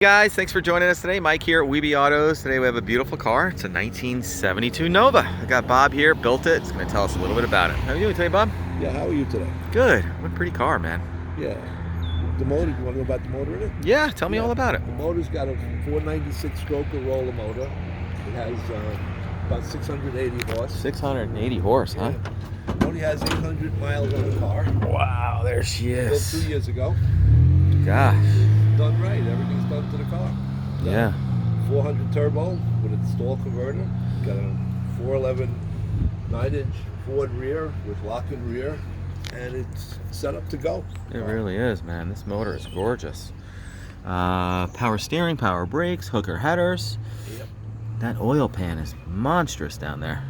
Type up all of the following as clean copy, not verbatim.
Guys, thanks for joining us today. Mike here at WeBe Autos. Today we have a beautiful car. It's a 1972 Nova. I got Bob here, built it. He's going to tell us a little bit about it. How are you doing today, Bob? Yeah, how are you today? Good. What a pretty car, man. Yeah. The motor, you want to know about the motor in it? Yeah, tell me all about it. The motor's got a 496 stroker roller motor. It has about 680 horse. 680 horse, huh? It only has 800 miles on the car. Wow, there she Built is. 2 years ago. Gosh. Done right. Everything's done to the car. Yeah. 400 turbo with a stall converter. Got a 411 9-inch Ford rear with lock-in rear. And it's set up to go. It really is, man. This motor is gorgeous. Power steering, power brakes, hooker headers. Yep. That oil pan is monstrous down there.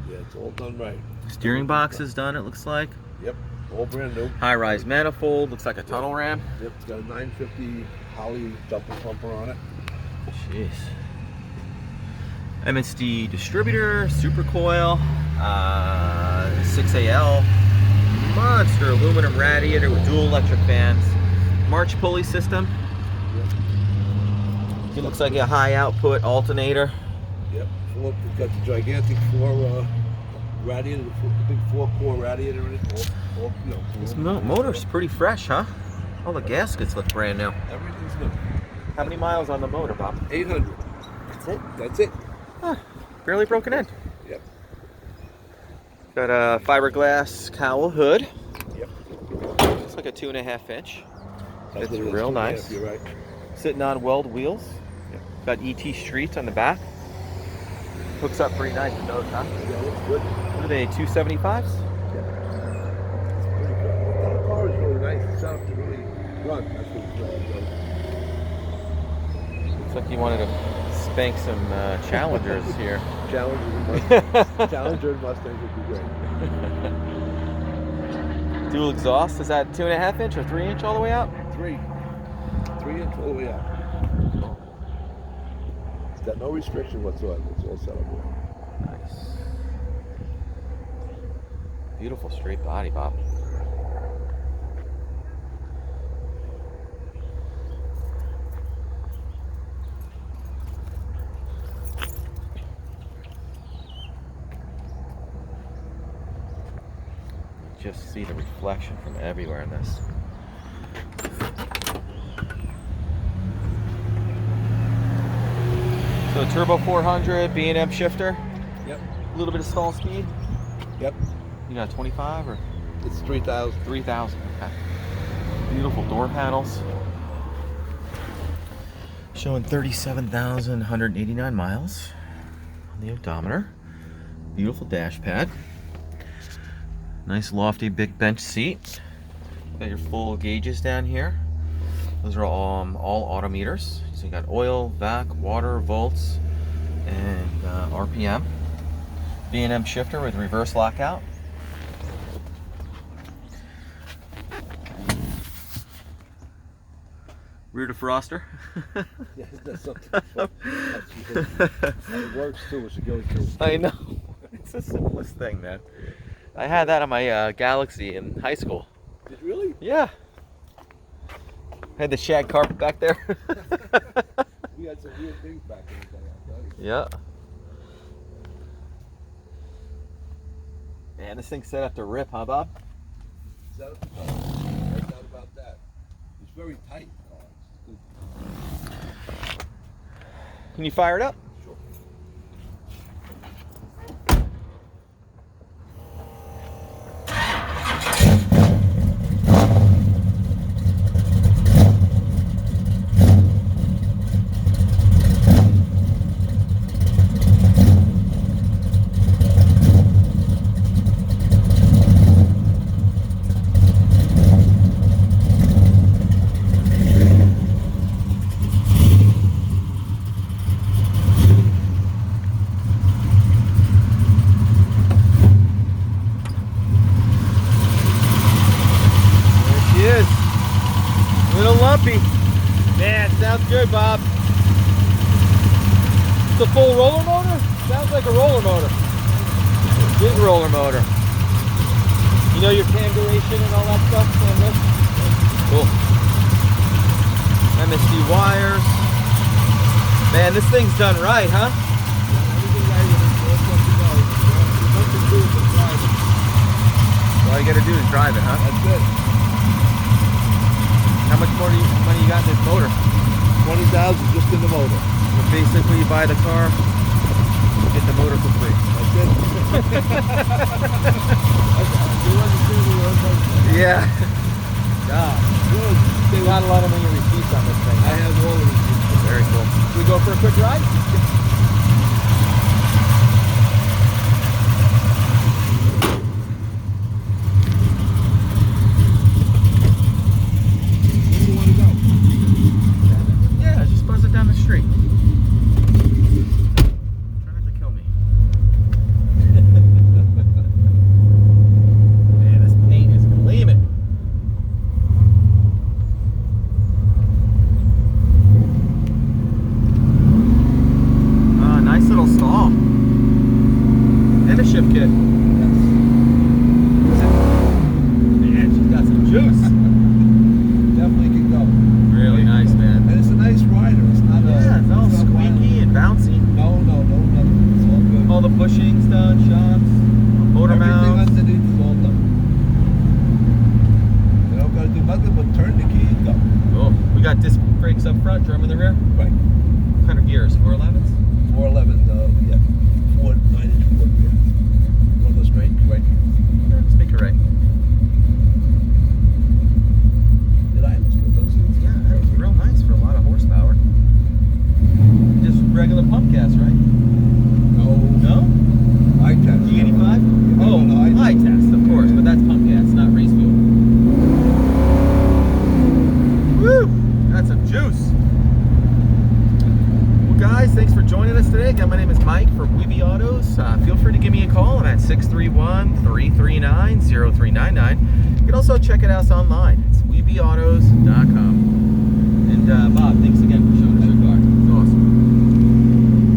Yeah, it's all done right. Steering box is done, it looks like. Yep, all brand new. High-rise manifold, looks like a tunnel ram. Yep, it's got a 950 Holly double pumper on it. Jeez. MSD Distributor, Super Coil, 6AL, monster aluminum radiator with dual electric fans, March pulley system. Yep. It looks like a high output alternator. Yep, it's got the gigantic radiator, the big 4-core radiator in it. This motor's pretty fresh, huh? All the gaskets look brand new. Everything's new. How many miles on the motor, Bob? 800. That's it? That's it. Huh, barely broken in. Yep. Got a fiberglass cowl hood. Yep. Looks like a 2.5 inch. That's It's what it is, real 2.5, nice. You're right. Sitting on Weld wheels. Yep. Got ET streets on the back. Hooks up pretty nice with those, huh? Yeah, looks good. What are they, 275s? Yeah. It's pretty good. The car is really nice. It's set up to really run. That's what it's really Looks like you wanted to spank some Challengers here. Challenger and Mustang. Challenger and Mustang would be great. Dual exhaust, is that 2.5 inch or 3 inch all the way out? 3 inch all the way out. It's got no restriction whatsoever. It's all set up well. Nice. Beautiful straight body, Bob. Just see the reflection from everywhere in this. So turbo 400, B&M shifter. Yep. A little bit of stall speed. Yep. You got 25 or It's 3,000. 3,000? Okay. Beautiful door panels. Showing 37,189 miles on the odometer. Beautiful dash pad. Nice lofty big bench seat. Got your full gauges down here. Those are all Autometers. So you got oil, vac, water, volts, and RPM. B&M shifter with reverse lockout. Rear defroster. Yeah, that's something. It works too. It's a go-to. I know. It's the simplest thing, man. I had that on my Galaxy in high school. Did you really? Yeah. Had the shag carpet back there. We had some weird things back in the day. I'll tell you. Yeah. Man, this thing's set up to rip, huh, Bob? Set up the car. No doubt about that. It's very tight. Can you fire it up? Sure. Lumpy. Man, sounds good, Bob. It's a full roller motor? Sounds like a roller motor. Big roller motor. You know your cam duration and all that stuff on this? Cool. MSD wires. And this thing's done right, huh? All you gotta do is drive it, huh? That's it. How much more money you got in this motor? 20,000 just in the motor. So basically, you buy the car, get the motor for free. That's it. Yeah. God. Good. You got a lot of money receipts on this thing. I have all of these. Very cool. Should we go for a quick ride? Where do you want to go? Yeah, just buzz it down the street. Try not to kill me. Man, this paint is gleaming. Nice little stall. And a shift kit. Man, she's got some juice. Definitely can go. Really nice, man. And it's a nice rider. It's not Yeah, it's all squeaky and bouncy. No, nothing. It's all good. All the bushings done, shocks, motor Everything mounts. underneath is all done. You don't gotta do nothing but turn the key and go. Cool. We got disc brakes up front, drum in the rear. Right. What kind of gears? 411s? 411, yeah. 9-inch Ford rear. You wanna go straight? Right. Yeah, let's make it right. Did I? Let's go those things. Yeah, that was real nice for a lot of horsepower. Just regular pump gas, right? No. No? I-test. G85? Oh, high test, of course, but that's pump gas, not race fuel. Woo! That's some juice. Well, guys, thanks for joining us today. Again, my name is Mike from WeBe Autos. Feel free to give me a call. I'm at 631-339-0399. You can also check it out online. It's webeautos.com.